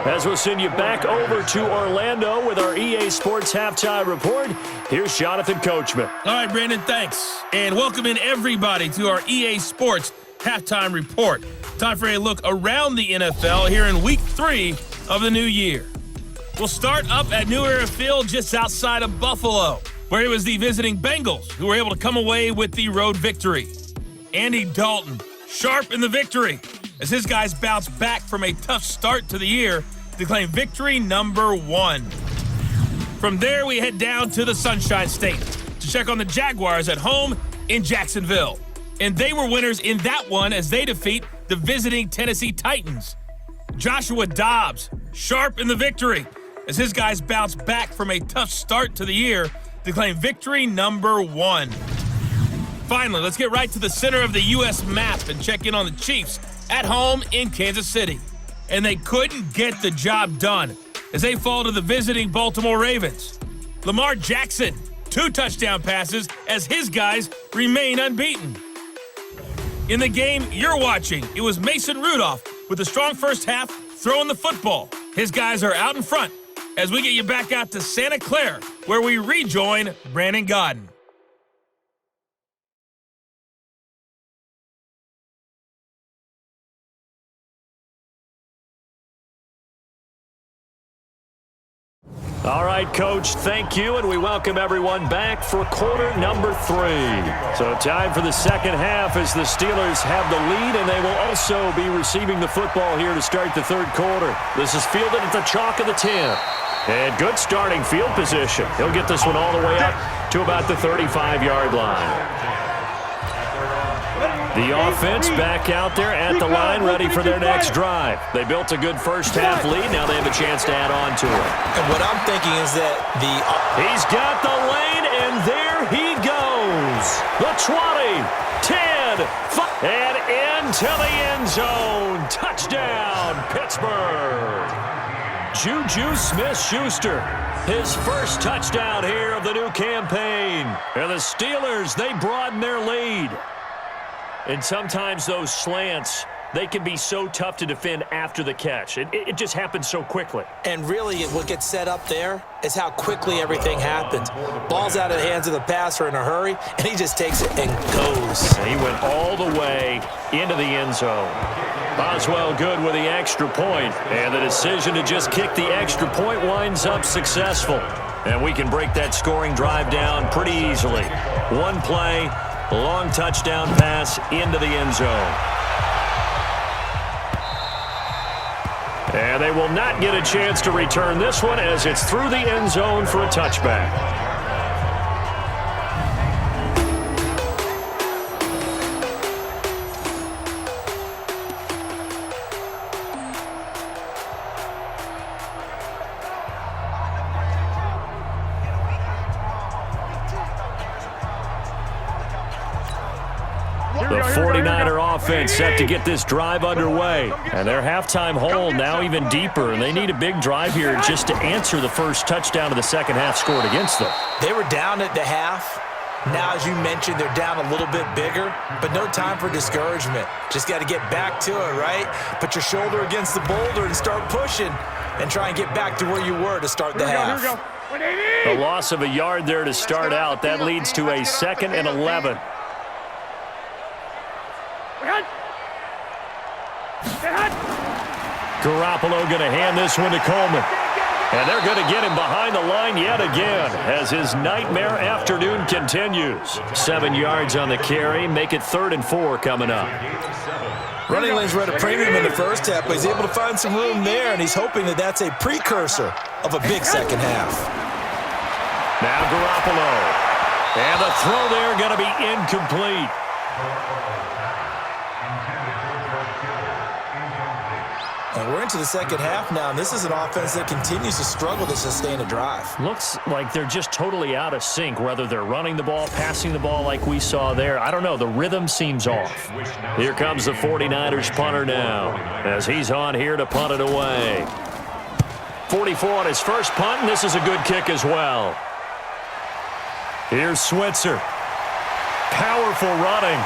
As we'll send you back over to Orlando with our EA Sports Halftime Report, here's Jonathan Coachman. All right, Brandon, thanks. And welcome in everybody to our EA Sports Halftime Report. Time for a look around the NFL here in Week 3 of the new year. We'll start up at New Era Field just outside of Buffalo, where it was the visiting Bengals who were able to come away with the road victory. Andy Dalton, sharp in the victory, as his guys bounced back from a tough start to the year to claim victory number 1. From there, we head down to the Sunshine State to check on the Jaguars at home in Jacksonville. And they were winners in that one as they defeat the visiting Tennessee Titans. Joshua Dobbs, sharp in the victory, as his guys bounced back from a tough start to the year to claim victory number 1. Finally, let's get right to the center of the U.S. map and check in on the Chiefs at home in Kansas City. And they couldn't get the job done as they fall to the visiting Baltimore Ravens. Lamar Jackson, 2 touchdown passes as his guys remain unbeaten. In the game you're watching, it was Mason Rudolph with a strong first half throwing the football. His guys are out in front as we get you back out to Santa Clara, where we rejoin Brandon Godden. All right, Coach, thank you, and we welcome everyone back for quarter number 3. So time for the second half as the Steelers have the lead, and they will also be receiving the football here to start the third quarter. This is fielded at the chalk of the 10. And good starting field position. He'll get this one all the way up to about the 35-yard line. The offense back out there at the line, ready for their next drive. They built a good first-half lead. Now they have a chance to add on to it. And what I'm thinking is that He's got the lane, and there he goes. The 20, 10, 5, and into the end zone. Touchdown, Pittsburgh. Juju Smith-Schuster, his first touchdown here of the new campaign. And the Steelers, they broaden their lead. And sometimes those slants, they can be so tough to defend after the catch. It just happens so quickly. And really, what gets set up there is how quickly everything happens. Ball's out of the hands of the passer in a hurry, and he just takes it and goes. And he went all the way into the end zone. Boswell good with the extra point, and the decision to just kick the extra point winds up successful. And we can break that scoring drive down pretty easily. One play, long touchdown pass into the end zone. And they will not get a chance to return this one as it's through the end zone for a touchback. The 49er offense set to get this drive underway. And their halftime hole now even deeper, and they need a big drive here just to answer the first touchdown of the second half scored against them. They were down at the half. Now, as you mentioned, they're down a little bit bigger, but no time for discouragement. Just got to get back to it, right? Put your shoulder against the boulder and start pushing and try and get back to where you were to start the half. A loss of a yard there to start out. That leads to a 2nd and 11. Garoppolo going to hand this one to Coleman. And they're going to get him behind the line yet again as his nightmare afternoon continues. 7 yards on the carry. Make it 3rd and 4 coming up. Running lanes were at a premium in the first half, but he's able to find some room there, and he's hoping that that's a precursor of a big second half. Now Garoppolo. And the throw there going to be incomplete. And we're into the second half now, and this is an offense that continues to struggle to sustain a drive. Looks like they're just totally out of sync, whether they're running the ball, passing the ball like we saw there. I don't know. The rhythm seems off. Here comes the 49ers punter now as he's on here to punt it away. 44 on his first punt, and this is a good kick as well. Here's Switzer. Powerful running.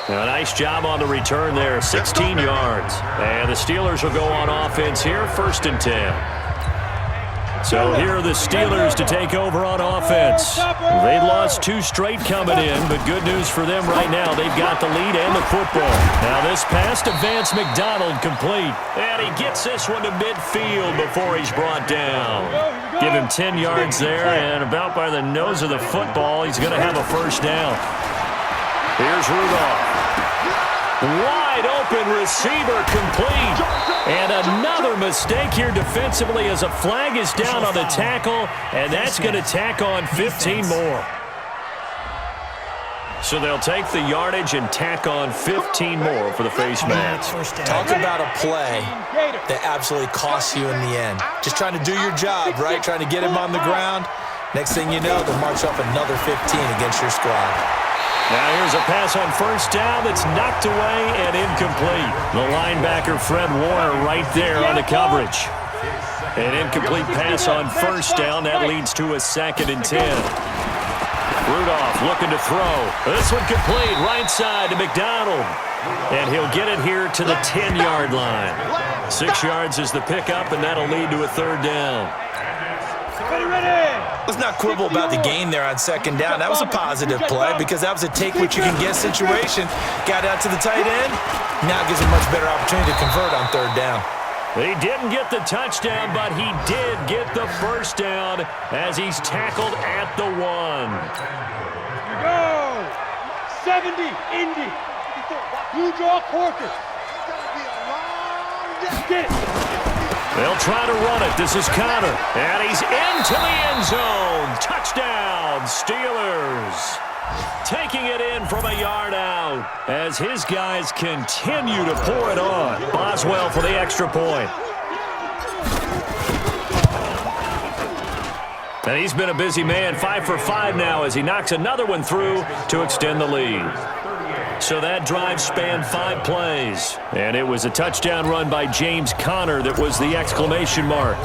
A nice job on the return there, 16 yards. And the Steelers will go on offense here, 1st and 10. So here are the Steelers to take over on offense. They lost 2 straight coming in, but good news for them right now. They've got the lead and the football. Now this pass to Vance McDonald complete. And he gets this one to midfield before he's brought down. Give him 10 yards there, and about by the nose of the football, he's going to have a 1st down. Here's Rudolph. Wide open receiver complete. And another mistake here defensively as a flag is down on the tackle, and that's going to tack on 15 more. So they'll take the yardage and tack on 15 more for the face mask. Talk about a play that absolutely costs you in the end. Just trying to do your job, right? Trying to get him on the ground. Next thing you know, they'll march off another 15 against your squad. Now here's a pass on 1st down that's knocked away and incomplete. The linebacker Fred Warner right there on the coverage. An incomplete pass on 1st down. That leads to a 2nd and 10. Rudolph looking to throw. This one complete right side to McDonald. And he'll get it here to the 10-yard line. 6 yards is the pickup, and that'll lead to a 3rd down. Let's not quibble about the gain there on 2nd down. That was a positive play because that was a take-what-you-can-get situation. Got out to the tight end. Now gives a much better opportunity to convert on 3rd down. He didn't get the touchdown, but he did get the 1st down as he's tackled at the 1. Here we go. 70, Indy. Blue draw quarter. Get it. They'll try to run it. This is Connor. And he's into the end zone. Touchdown, Steelers. Taking it in from a yard out as his guys continue to pour it on. Boswell for the extra point. And he's been a busy man, 5 for 5 now as he knocks another one through to extend the lead. So that drive spanned 5 plays. And it was a touchdown run by James Conner that was the exclamation mark.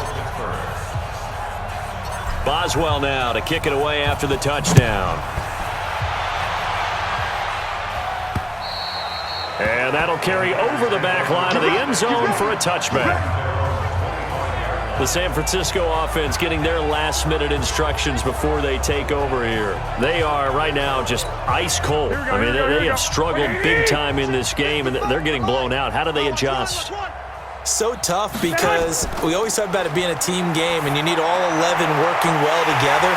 Boswell now to kick it away after the touchdown. And that'll carry over the back line of the end zone for a touchback. The San Francisco offense getting their last-minute instructions before they take over here. They are right now just ice cold. I mean, they have struggled big time in this game, and they're getting blown out. How do they adjust? So tough because we always talk about it being a team game, and you need all 11 working well together.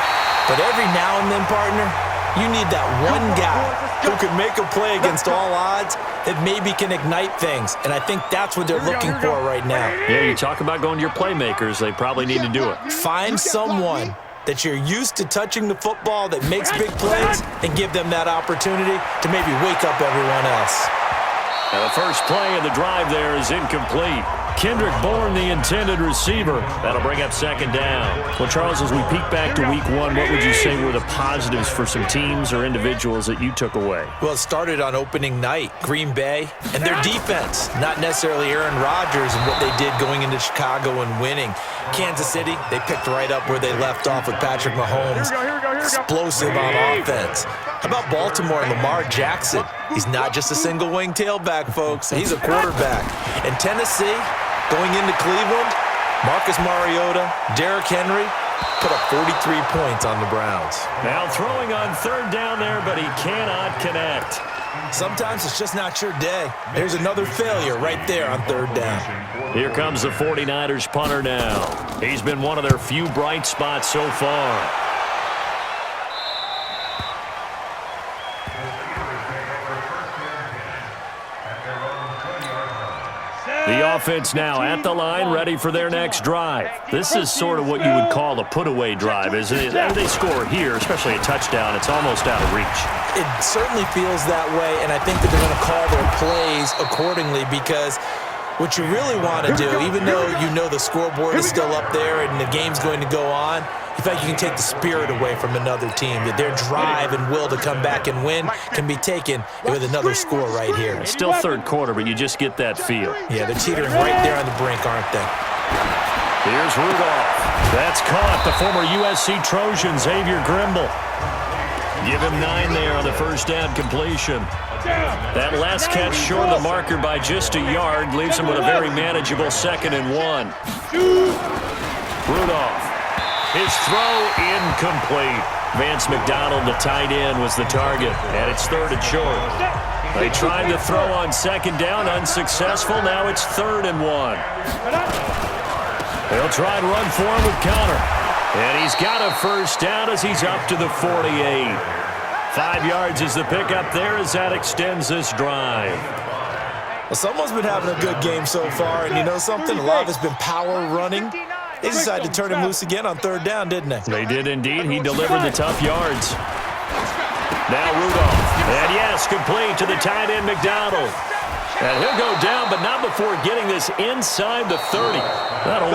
But every now and then, partner, you need that one guy who can make a play against all odds that maybe can ignite things. And I think that's what they're looking for right now. Yeah, you talk about going to your playmakers. They probably need to do it. Find someone that you're used to touching the football that makes big plays and give them that opportunity to maybe wake up everyone else. Now the first play of the drive there is incomplete. Kendrick Bourne, the intended receiver. That'll bring up 2nd down. Well, Charles, as we peek back to week 1, what would you say were the positives for some teams or individuals that you took away? Well, it started on opening night. Green Bay and their defense, not necessarily Aaron Rodgers and what they did going into Chicago and winning. Kansas City, they picked right up where they left off with Patrick Mahomes. Explosive on offense. How about Baltimore and Lamar Jackson? He's not just a single-wing tailback, folks. He's a quarterback. And Tennessee, going into Cleveland, Marcus Mariota, Derrick Henry, put up 43 points on the Browns. Now throwing on 3rd down there, but he cannot connect. Sometimes it's just not your day. There's another failure right there on 3rd down. Here comes the 49ers punter now. He's been one of their few bright spots so far. The offense now at the line, ready for their next drive. This is sort of what you would call a put-away drive, isn't it? They score here, especially a touchdown. It's almost out of reach. It certainly feels that way, and I think that they're going to call their plays accordingly because what you really want to do, even though you know the scoreboard is still up there and the game's going to go on, in fact, you can take the spirit away from another team, that their drive and will to come back and win can be taken with another score right here. It's still 3rd quarter, but you just get that feel. Yeah, they're teetering right there on the brink, aren't they? Here's Rudolph. That's caught. The former USC Trojan, Xavier Grimble. Give him 9 there on the 1st down completion. That last catch short of the marker by just a yard leaves him with a very manageable 2nd and 1. Rudolph. His throw incomplete. Vance McDonald, the tight end, was the target, and it's 3rd and short. They tried to throw on 2nd down, unsuccessful. Now it's 3rd and 1. They'll try and run for him with Connor. And he's got a 1st down as he's up to the 48. 5 yards is the pickup there as that extends this drive. Well, someone's been having a good game so far, and you know something? A lot of it's been power running. They decided to turn him loose again on 3rd down, didn't they? They did indeed. He delivered the tough yards. Now Rudolph. And yes, complete to the tight end McDonald. And he'll go down, but not before getting this inside the 30. That'll